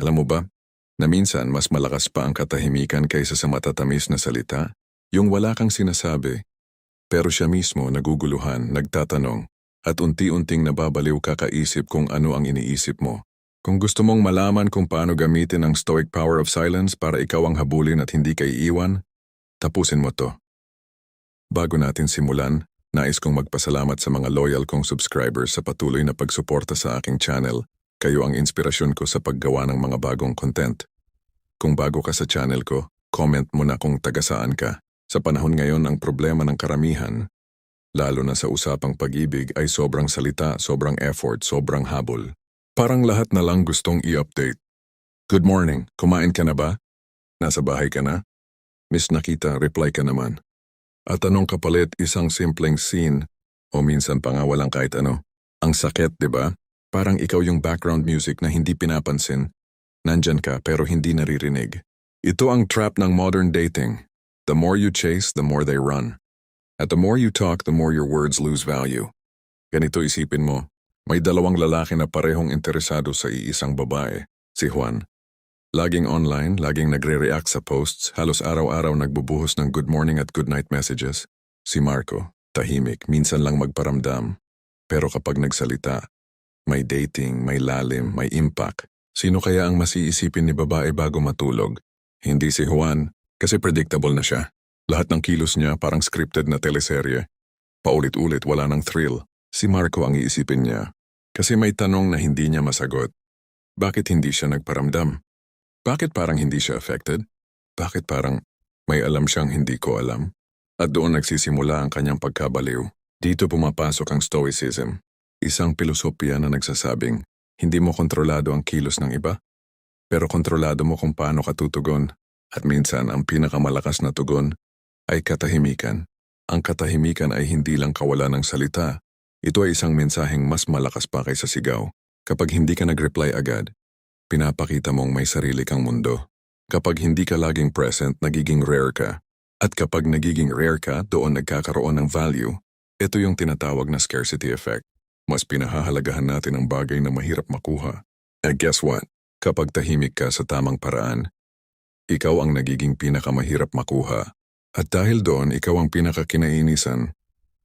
Alam mo ba, na minsan mas malakas pa ang katahimikan kaysa sa matatamis na salita, yung wala kang sinasabi, pero siya mismo naguguluhan, nagtatanong, at unti-unting nababaliw kakaisip kung ano ang iniisip mo. Kung gusto mong malaman kung paano gamitin ang stoic power of silence para ikaw ang habulin at hindi ka iiwan, tapusin mo to. Bago natin simulan, nais kong magpasalamat sa mga loyal kong subscribers sa patuloy na pagsuporta sa aking channel. Kayo ang inspirasyon ko sa paggawa ng mga bagong content. Kung bago ka sa channel ko, comment mo na kung taga saan ka. Sa panahon ngayon, ang problema ng karamihan, lalo na sa usapang pag-ibig, ay sobrang salita, sobrang effort, sobrang habol. Parang lahat na lang gustong i-update. Good morning, kumain ka na ba? Nasa bahay ka na? Miss Nakita, reply ka naman. At anong kapalit, isang simpleng scene, o minsan pa nga walang kahit ano. Ang sakit, di ba? Parang ikaw yung background music na hindi pinapansin. Nandyan ka pero hindi naririnig. Ito ang trap ng modern dating. The more you chase, the more they run. At the more you talk, the more your words lose value. Ganito isipin mo, may dalawang lalaki na parehong interesado sa iisang babae, si Juan. Laging online, laging nagre-react sa posts, halos araw-araw nagbubuhos ng good morning at good night messages. Si Marco, tahimik, minsan lang magparamdam. Pero kapag nagsalita, may dating, may lalim, may impact. Sino kaya ang masiisipin ni babae bago matulog? Hindi si Juan, kasi predictable na siya. Lahat ng kilos niya parang scripted na teleserye. Paulit-ulit, wala ng thrill. Si Marco ang iisipin niya. Kasi may tanong na hindi niya masagot. Bakit hindi siya nagparamdam? Bakit parang hindi siya affected? Bakit parang may alam siyang hindi ko alam? At doon nagsisimula ang kanyang pagkabaliw. Dito pumapasok ang stoicism. Isang pilosopiya na nagsasabing, hindi mo kontrolado ang kilos ng iba, pero kontrolado mo kung paano ka tutugon. At minsan ang pinakamalakas na tugon ay katahimikan. Ang katahimikan ay hindi lang kawalan ng salita. Ito ay isang mensaheng mas malakas pa kaysa sigaw. Kapag hindi ka nag-reply agad, pinapakita mong may sarili kang mundo. Kapag hindi ka laging present, nagiging rare ka. At kapag nagiging rare ka, doon nagkakaroon ng value. Ito yung tinatawag na scarcity effect. Mas pinahahalagahan natin ang bagay na mahirap makuha. And guess what? Kapag tahimik ka sa tamang paraan, ikaw ang nagiging pinakamahirap makuha. At dahil doon, ikaw ang pinakakinainisan.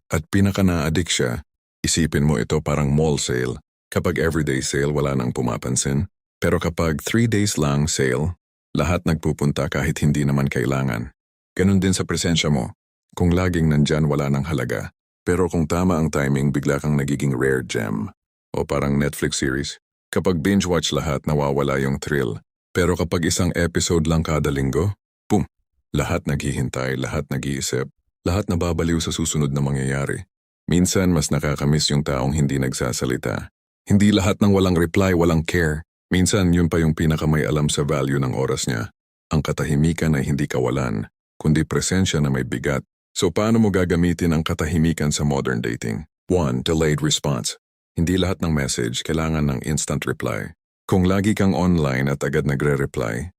At pinaka-na-addict siya, isipin mo ito parang mall sale. Kapag everyday sale, wala nang pumapansin. Pero kapag 3 days lang sale, lahat nagpupunta kahit hindi naman kailangan. Ganon din sa presensya mo. Kung laging nandyan, wala nang halaga. Pero kung tama ang timing, bigla kang nagiging rare gem. O parang Netflix series. Kapag binge-watch lahat, nawawala yung thrill. Pero kapag isang episode lang kada linggo, boom! Lahat naghihintay, lahat nag-iisip, lahat nababaliw sa susunod na mangyayari. Minsan, mas nakakamiss yung taong hindi nagsasalita. Hindi lahat ng walang reply, walang care. Minsan, yun pa yung pinakamay alam sa value ng oras niya. Ang katahimikan ay hindi kawalan, kundi presensya na may bigat. So paano mo gagamitin ang katahimikan sa modern dating? 1. Delayed response. Hindi lahat ng message kailangan ng instant reply. Kung lagi kang online at agad nagre-reply,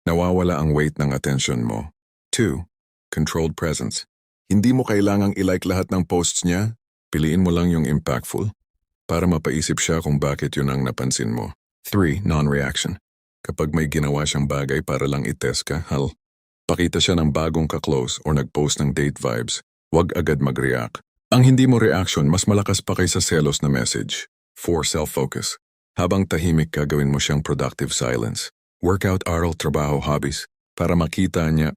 nawawala ang weight ng attention mo. 2. Controlled presence. Hindi mo kailangang ilike lahat ng posts niya. Piliin mo lang yung impactful para mapaisip siya kung bakit yun ang napansin mo. 3. Non-reaction. Kapag may ginawa siyang bagay para lang i-test ka, pakita siya ng bagong ka-close o nag-post ng date vibes, wag agad mag-react. Ang hindi mo reaction mas malakas pa kaysa selos na message. 4. Self-focus. Habang tahimik ka, gawin mo siyang productive silence. Workout, aral, trabaho, hobbies. Para makita niya,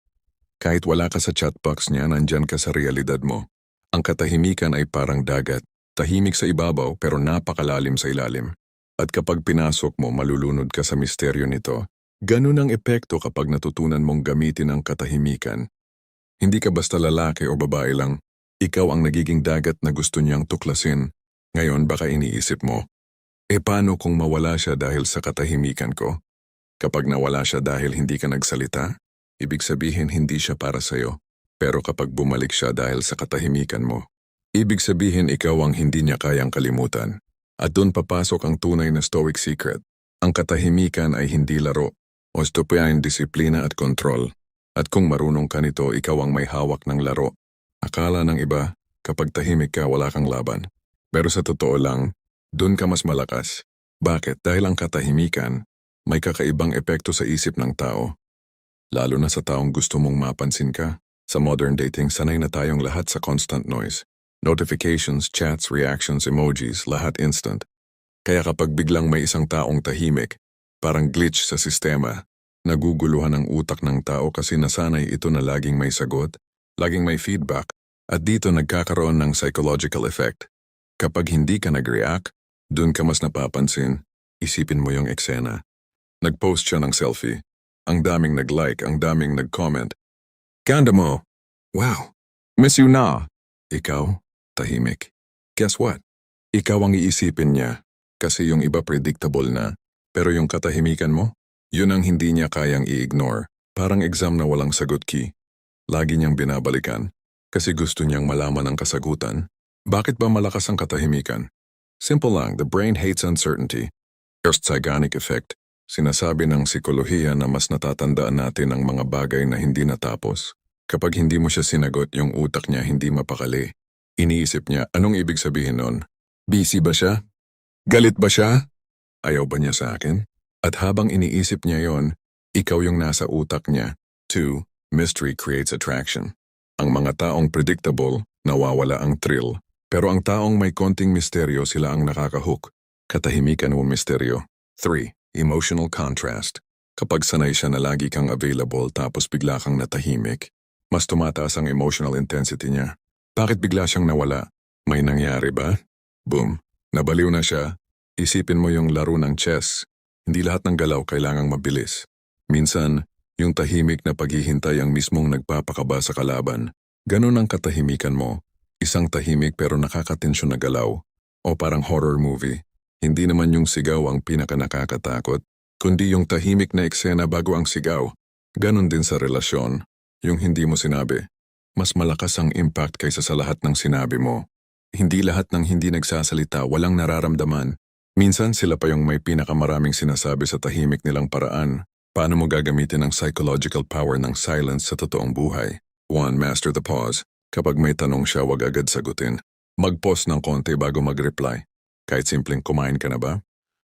kahit wala ka sa chatbox niya, nandyan ka sa realidad mo. Ang katahimikan ay parang dagat. Tahimik sa ibabaw pero napakalalim sa ilalim. At kapag pinasok mo, malulunod ka sa misteryo nito. Ganun ang epekto kapag natutunan mong gamitin ang katahimikan. Hindi ka basta lalaki o babae lang. Ikaw ang nagiging dagat na gusto niyang tuklasin. Ngayon baka iniisip mo, paano kung mawala siya dahil sa katahimikan ko? Kapag nawala siya dahil hindi ka nagsalita, ibig sabihin hindi siya para sa'yo. Pero kapag bumalik siya dahil sa katahimikan mo, ibig sabihin ikaw ang hindi niya kayang kalimutan. At doon papasok ang tunay na stoic secret. Ang katahimikan ay hindi laro. O stoicain disiplina at kontrol. At kung marunong ka nito, ikaw ang may hawak ng laro. Akala ng iba, kapag tahimik ka, wala kang laban. Pero sa totoo lang, doon ka mas malakas. Bakit? Dahil ang katahimikan may kakaibang epekto sa isip ng tao. Lalo na sa taong gusto mong mapansin ka. Sa modern dating, sanay na tayong lahat sa constant noise. Notifications, chats, reactions, emojis, lahat instant. Kaya kapag biglang may isang taong tahimik, parang glitch sa sistema, naguguluhan ang utak ng tao kasi nasanay ito na laging may sagot, laging may feedback, at dito nagkakaroon ng psychological effect. Kapag hindi ka nag-react, dun ka mas napapansin, isipin mo yung eksena. Nag-post siya ng selfie. Ang daming nag-like, ang daming nag-comment. Ganda mo! Wow! Miss you na! Ikaw, tahimik. Guess what? Ikaw ang iisipin niya. Kasi yung iba predictable na. Pero yung katahimikan mo, yun ang hindi niya kayang i-ignore. Parang exam na walang sagot key. Lagi niyang binabalikan. Kasi gusto niyang malaman ang kasagutan. Bakit ba malakas ang katahimikan? Simple lang, the brain hates uncertainty. First Zeigarnik effect. Sinasabi ng psikolohiya na mas natatandaan natin ang mga bagay na hindi natapos. Kapag hindi mo siya sinagot, yung utak niya hindi mapakali. Iniisip niya, anong ibig sabihin nun? Busy ba siya? Galit ba siya? Ayaw ba niya sa akin? At habang iniisip niya yon, ikaw yung nasa utak niya. 2. Mystery creates attraction. Ang mga taong predictable, nawawala ang thrill. Pero ang taong may konting misteryo, sila ang nakakahook. Katahimikan o misteryo. 3. Emotional contrast. Kapag sanay siya na lagi kang available tapos bigla kang natahimik, mas tumataas ang emotional intensity niya. Bakit bigla siyang nawala? May nangyari ba? Boom. Nabaliw na siya. Isipin mo yung laro ng chess. Hindi lahat ng galaw kailangang mabilis. Minsan, yung tahimik na paghihintay ang mismong nagpapakaba sa kalaban. Ganon ang katahimikan mo. Isang tahimik pero nakakatensyon na galaw. O parang horror movie. Hindi naman yung sigaw ang pinaka-nakakatakot, kundi yung tahimik na eksena bago ang sigaw. Ganon din sa relasyon. Yung hindi mo sinabi. Mas malakas ang impact kaysa sa lahat ng sinabi mo. Hindi lahat ng hindi nagsasalita walang nararamdaman. Minsan sila pa yung may pinakamaraming sinasabi sa tahimik nilang paraan. Paano mo gagamitin ang psychological power ng silence sa totoong buhay? 1. Master the pause. Kapag may tanong siya, wag agad sagutin. Mag-pause ng konti bago mag-reply. Kahit simpleng kumain ka na ba?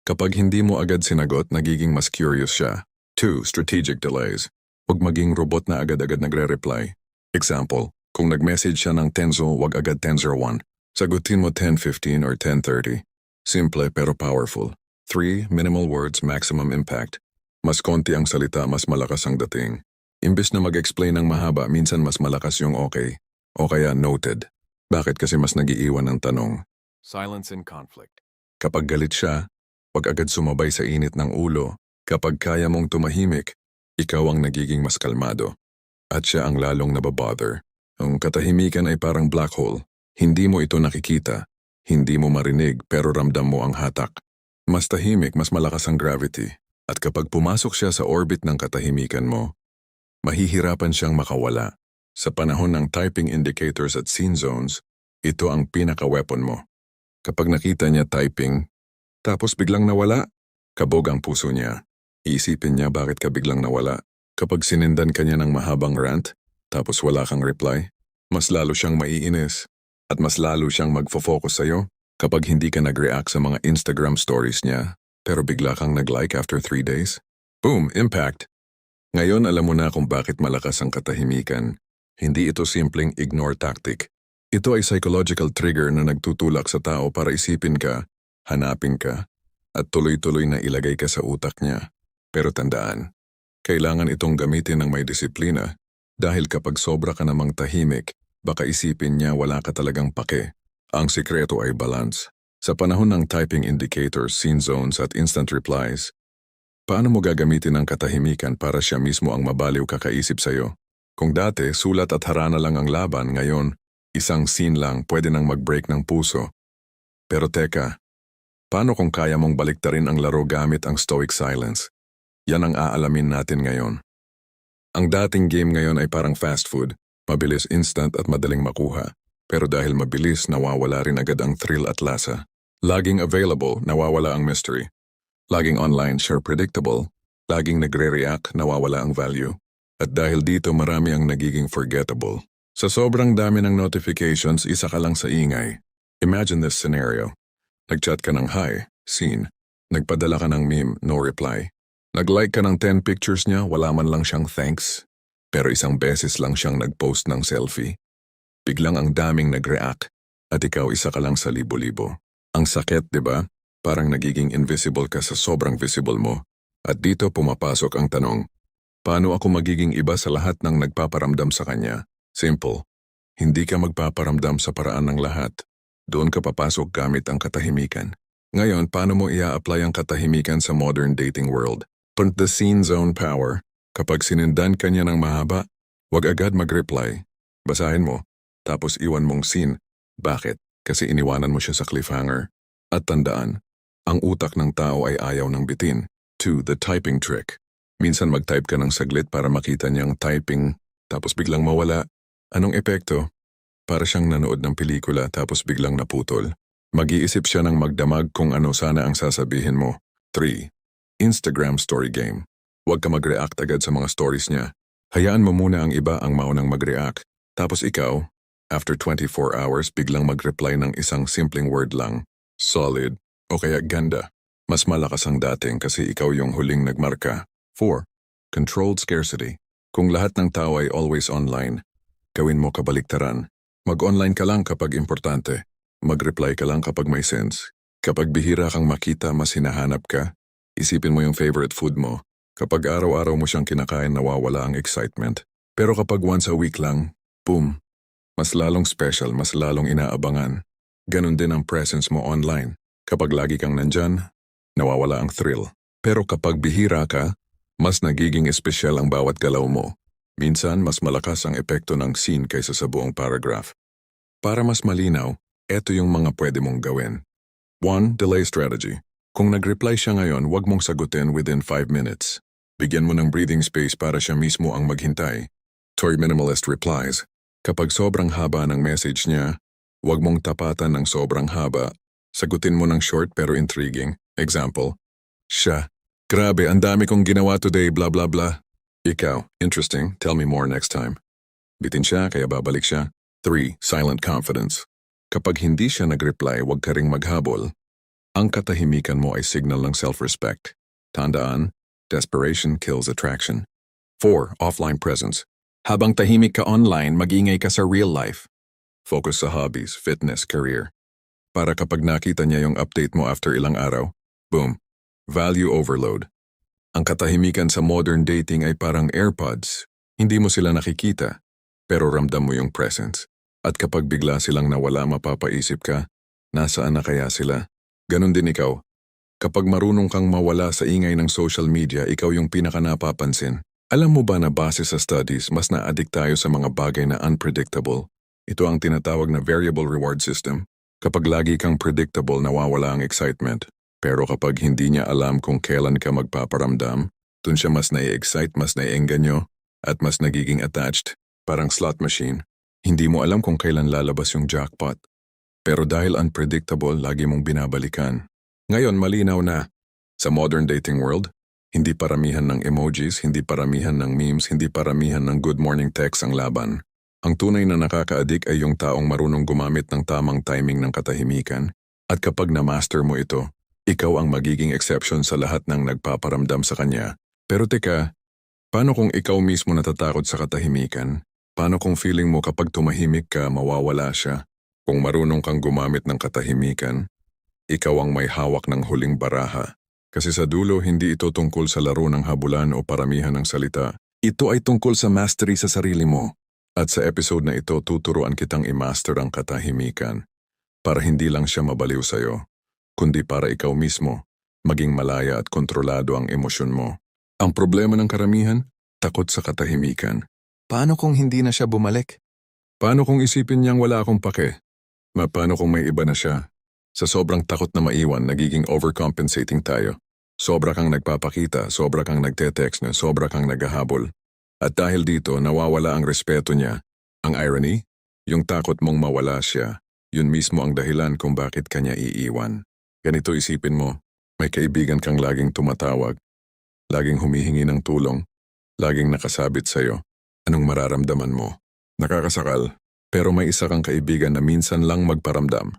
Kapag hindi mo agad sinagot, nagiging mas curious siya. 2. Strategic delays. Huwag maging robot na agad-agad nagre-reply. Example, kung nag-message siya ng Tenzo, wag agad Tenzo1. Sagutin mo 10:15 or 10:30. Simple pero powerful. 3. Minimal words, maximum impact. Mas konti ang salita, mas malakas ang dating. Imbes na mag-explain ng mahaba, minsan mas malakas yung okay. O kaya noted. Bakit? Kasi mas nagiiwan ng tanong. Silence in conflict. Kapag galit siya, wag agad sumabay sa init ng ulo. Kapag kaya mong tumahimik, ikaw ang nagiging mas kalmado. At siya ang lalong nababother. Ang katahimikan ay parang black hole. Hindi mo ito nakikita. Hindi mo marinig pero ramdam mo ang hatak. Mas tahimik, mas malakas ang gravity. At kapag pumasok siya sa orbit ng katahimikan mo, mahihirapan siyang makawala. Sa panahon ng typing indicators at scene zones, ito ang pinaka-weapon mo. Kapag nakita niya typing, tapos biglang nawala, kabog ang puso niya. Iisipin niya bakit ka biglang nawala. Kapag sinendan ka niya ng mahabang rant, tapos wala kang reply, mas lalo siyang maiinis. At mas lalo siyang magfo-focus sa'yo kapag hindi ka nag-react sa mga Instagram stories niya, pero bigla kang nag-like after 3 days. Boom! Impact! Ngayon alam mo na kung bakit malakas ang katahimikan. Hindi ito simpleng ignore tactic. Ito ay psychological trigger na nagtutulak sa tao para isipin ka, hanapin ka, at tuloy-tuloy na ilagay ka sa utak niya. Pero tandaan, kailangan itong gamitin ng may disiplina dahil kapag sobra ka namang tahimik, baka isipin niya wala ka talagang pake. Ang sikreto ay balance. Sa panahon ng typing indicators, scene zones at instant replies, paano mo gagamitin ang katahimikan para siya mismo ang mabaliw kakaisip sa'yo? Kung dati, sulat at harana lang ang laban, ngayon, isang scene lang pwede nang mag-break ng puso. Pero teka, paano kung kaya mong baliktarin ang laro gamit ang stoic silence? Yan ang aalamin natin ngayon. Ang dating game ngayon ay parang fast food, mabilis, instant at madaling makuha. Pero dahil mabilis, nawawala rin agad ang thrill at lasa. Laging available, nawawala ang mystery. Laging online, sure predictable. Laging nagre-react, nawawala ang value. At dahil dito marami ang nagiging forgettable. Sa sobrang dami ng notifications, isa ka lang sa ingay. Imagine this scenario. Nag-chat ka ng hi, seen. Nagpadala ka ng meme, no reply. Nag-like ka ng 10 pictures niya, wala man lang siyang thanks. Pero isang beses lang siyang nag-post ng selfie. Biglang ang daming nag-react at ikaw isa ka lang sa libo-libo. Ang sakit, di ba? Parang nagiging invisible ka sa sobrang visible mo. At dito pumapasok ang tanong, paano ako magiging iba sa lahat ng nagpaparamdam sa kanya? Simple. Hindi ka magpaparamdam sa paraan ng lahat. Doon ka papasok gamit ang katahimikan. Ngayon, paano mo ia-apply ang katahimikan sa modern dating world? Put the scene zone power. Kapag sinendan ka niya ng mahaba, huwag agad mag-reply. Basahin mo, tapos iwan mong scene. Bakit? Kasi iniwanan mo siya sa cliffhanger. At tandaan, ang utak ng tao ay ayaw ng bitin. 2. The typing trick. Minsan mag-type ka ng saglit para makita niyang typing, tapos biglang mawala. Anong epekto? Para siyang nanood ng pelikula tapos biglang naputol. Mag-iisip siya ng magdamag kung ano sana ang sasabihin mo. 3. Instagram story game. Huwag ka mag-react agad sa mga stories niya. Hayaan mo muna ang iba ang maunang mag-react. Tapos ikaw, after 24 hours, biglang mag-reply ng isang simpleng word lang. Solid o kaya ganda. Mas malakas ang dating kasi ikaw yung huling nagmarka. 4. Controlled scarcity. Kung lahat ng tao ay always online, gawin mo kabaliktaran. Mag-online ka lang kapag importante. Mag-reply ka lang kapag may sense. Kapag bihira kang makita, mas hinahanap ka. Isipin mo yung favorite food mo. Kapag araw-araw mo siyang kinakain, nawawala ang excitement. Pero kapag once a week lang, boom. Mas lalong special, mas lalong inaabangan. Ganon din ang presence mo online. Kapag lagi kang nandyan, nawawala ang thrill. Pero kapag bihira ka, mas nagiging espesyal ang bawat galaw mo. Minsan, mas malakas ang epekto ng scene kaysa sa buong paragraph. Para mas malinaw, eto yung mga pwede mong gawin. 1. Delay strategy. Kung nag-reply siya ngayon, huwag mong sagutin within 5 minutes. Bigyan mo ng breathing space para siya mismo ang maghintay. Toy minimalist replies. Kapag sobrang haba ng message niya, huwag mong tapatan ng sobrang haba. Sagutin mo ng short pero intriguing. Example, siya, grabe, ang dami kong ginawa today, blah blah blah. Ikaw, interesting, tell me more next time. Bitin siya, kaya babalik siya. 3. Silent confidence. Kapag hindi siya nag-reply, huwag ka ring maghabol. Ang katahimikan mo ay signal ng self-respect. Tandaan, desperation kills attraction. 4. Offline presence. Habang tahimik ka online, mag-ingay ka sa real life. Focus sa hobbies, fitness, career. Para kapag nakita niya yung update mo after ilang araw, boom, value overload. Ang katahimikan sa modern dating ay parang AirPods. Hindi mo sila nakikita, pero ramdam mo yung presence. At kapag bigla silang nawala, mapapaisip ka, nasaan na kaya sila? Ganon din ikaw. Kapag marunong kang mawala sa ingay ng social media, ikaw yung pinaka-napapansin. Alam mo ba na base sa studies, mas na-addict tayo sa mga bagay na unpredictable? Ito ang tinatawag na variable reward system. Kapag lagi kang predictable, nawawala ang excitement. Pero kapag hindi niya alam kung kailan ka magpaparamdam, dun siya mas nai-excite, mas nai-engganyo, at mas nagiging attached, parang slot machine. Hindi mo alam kung kailan lalabas yung jackpot. Pero dahil unpredictable, lagi mong binabalikan. Ngayon, malinaw na. Sa modern dating world, hindi paramihan ng emojis, hindi paramihan ng memes, hindi paramihan ng good morning text ang laban. Ang tunay na nakaka-addict ay yung taong marunong gumamit ng tamang timing ng katahimikan. At kapag na-master mo ito, ikaw ang magiging exception sa lahat ng nagpaparamdam sa kanya. Pero teka, paano kung ikaw mismo natatakot sa katahimikan? Paano kung feeling mo kapag tumahimik ka, mawawala siya? Kung marunong kang gumamit ng katahimikan, ikaw ang may hawak ng huling baraha. Kasi sa dulo, hindi ito tungkol sa laro ng habulan o paramihan ng salita. Ito ay tungkol sa mastery sa sarili mo. At sa episode na ito, tuturuan kitang i-master ang katahimikan para hindi lang siya mabaliw sa'yo, kundi para ikaw mismo, maging malaya at kontrolado ang emosyon mo. Ang problema ng karamihan, takot sa katahimikan. Paano kung hindi na siya bumalik? Paano kung isipin niyang wala akong pake? Paano kung may iba na siya? Sa sobrang takot na maiwan, nagiging overcompensating tayo. Sobra kang nagpapakita, sobra kang nagte-text na, sobra kang naghahabol. At dahil dito, nawawala ang respeto niya. Ang irony, yung takot mong mawala siya, yun mismo ang dahilan kung bakit kanya iiwan. Ganito isipin mo, may kaibigan kang laging tumatawag, laging humihingi ng tulong, laging nakasabit sa'yo. Anong mararamdaman mo? Nakakasakal, pero may isa kang kaibigan na minsan lang magparamdam.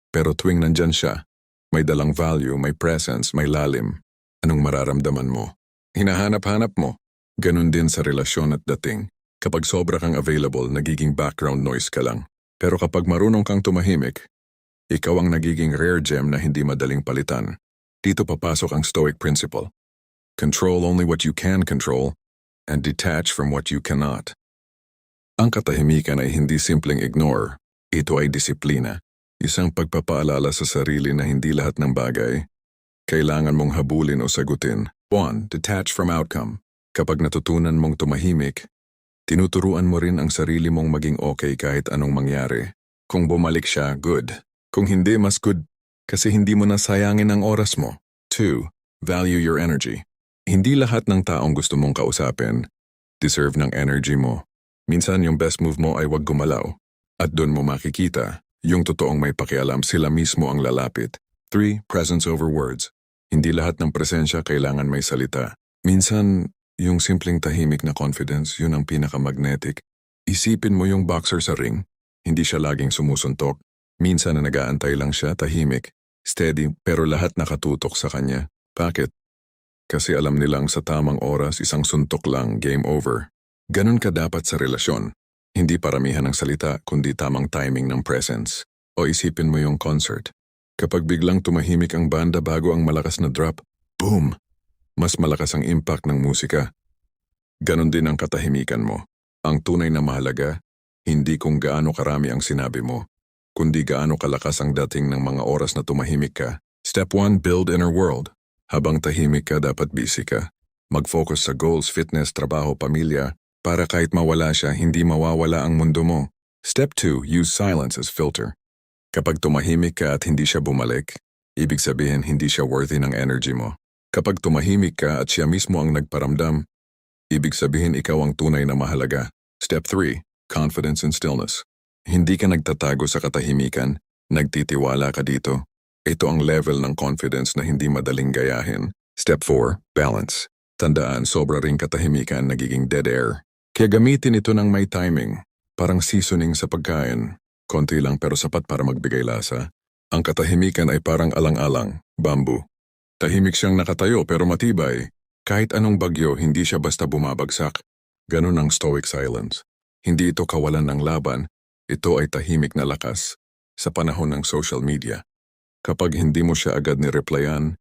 Pero tuwing nandyan siya, may dalang value, may presence, may lalim. Anong mararamdaman mo? hinahanap-hanap mo. Ganon din sa relasyon at dating. Kapag sobra kang available, nagiging background noise ka lang. Pero kapag marunong kang tumahimik, ikaw ang nagiging rare gem na hindi madaling palitan. Dito papasok ang Stoic principle. Control only what you can control and detach from what you cannot. Ang katahimikan ay hindi simpleng ignore. Ito ay disiplina. Isang pagpapaalala sa sarili na hindi lahat ng bagay kailangan mong habulin o sagutin. 1. Detach from outcome. Kapag natutunan mong tumahimik, tinuturuan mo rin ang sarili mong maging okay kahit anong mangyari. Kung bumalik siya, good. Kung hindi, mas good. Kasi hindi mo nasayangin ang oras mo. 2. Value your energy. Hindi lahat ng taong gusto mong kausapin deserve ng energy mo. Minsan yung best move mo ay wag gumalaw. At doon mo makikita, yung totoong may pakialam sila mismo ang lalapit. 3. Presence over words. Hindi lahat ng presensya kailangan may salita. Minsan, yung simpleng tahimik na confidence, yun ang pinakamagnetic. Isipin mo yung boxer sa ring, hindi siya laging sumusuntok. Minsan na nag-aantay lang siya, tahimik, steady, pero lahat nakatutok sa kanya. Bakit? Kasi alam nilang sa tamang oras, isang suntok lang, game over. Ganun ka dapat sa relasyon. Hindi paramihan ng salita, kundi tamang timing ng presence. O isipin mo yung concert. Kapag biglang tumahimik ang banda bago ang malakas na drop, boom! Mas malakas ang impact ng musika. Ganon din ang katahimikan mo. Ang tunay na mahalaga, hindi kung gaano karami ang sinabi mo, kundi gaano kalakas ang dating ng mga oras na tumahimik ka. Step 1, build inner world. Habang tahimik ka, dapat busy ka. Mag-focus sa goals, fitness, trabaho, pamilya, para kahit mawala siya, hindi mawawala ang mundo mo. Step 2, use silence as filter. Kapag tumahimik ka at hindi siya bumalik, ibig sabihin hindi siya worthy ng energy mo. Kapag tumahimik ka at siya mismo ang nagparamdam, ibig sabihin ikaw ang tunay na mahalaga. Step 3, confidence and stillness. Hindi ka nagtatago sa katahimikan, nagtitiwala ka dito. Ito ang level ng confidence na hindi madaling gayahin. Step 4, balance. Tandaan, sobra ring katahimikan nagiging dead air. Kaya gamitin ito ng may timing, parang seasoning sa pagkain. Konti lang pero sapat para magbigay lasa. Ang katahimikan ay parang alang-alang, bamboo. Tahimik siyang nakatayo pero matibay. Kahit anong bagyo, hindi siya basta bumabagsak. Ganun ang stoic silence. Hindi ito kawalan ng laban, ito ay tahimik na lakas sa panahon ng social media. Kapag hindi mo siya agad ni-replyan,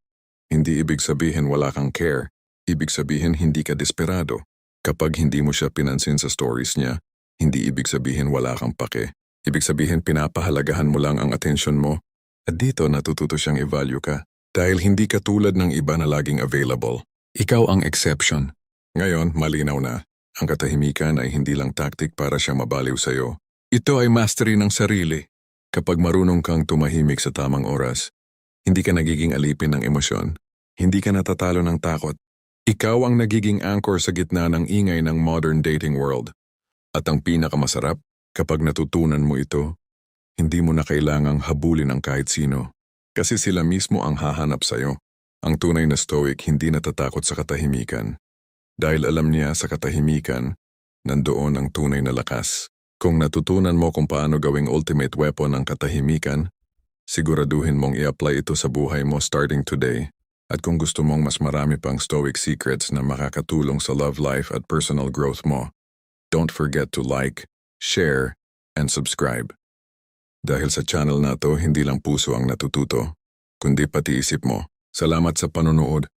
hindi ibig sabihin wala kang care. Ibig sabihin hindi ka desperado. Kapag hindi mo siya pinansin sa stories niya, hindi ibig sabihin wala kang pake. Ibig sabihin pinapahalagahan mo lang ang atensyon mo. At dito natututo siyang i-value ka. Dahil hindi ka tulad ng iba na laging available. Ikaw ang exception. Ngayon, malinaw na. Ang katahimikan ay hindi lang tactic para siya mabaliw sa'yo. Ito ay mastery ng sarili. Kapag marunong kang tumahimik sa tamang oras, hindi ka nagiging alipin ng emosyon. Hindi ka natatalo ng takot. Ikaw ang nagiging anchor sa gitna ng ingay ng modern dating world. At ang pinakamasarap, kapag natutunan mo ito, hindi mo na kailangang habulin ang kahit sino. Kasi sila mismo ang hahanap sa'yo. Ang tunay na stoic hindi natatakot sa katahimikan. Dahil alam niya sa katahimikan, nandoon ang tunay na lakas. Kung natutunan mo kung paano gawing ultimate weapon ang katahimikan, siguraduhin mong i-apply ito sa buhay mo starting today. At kung gusto mong mas marami pang stoic secrets na makakatulong sa love life at personal growth mo, don't forget to like, share, and subscribe. Dahil sa channel na to, hindi lang puso ang natututo, kundi pati isip mo. Salamat sa panonood.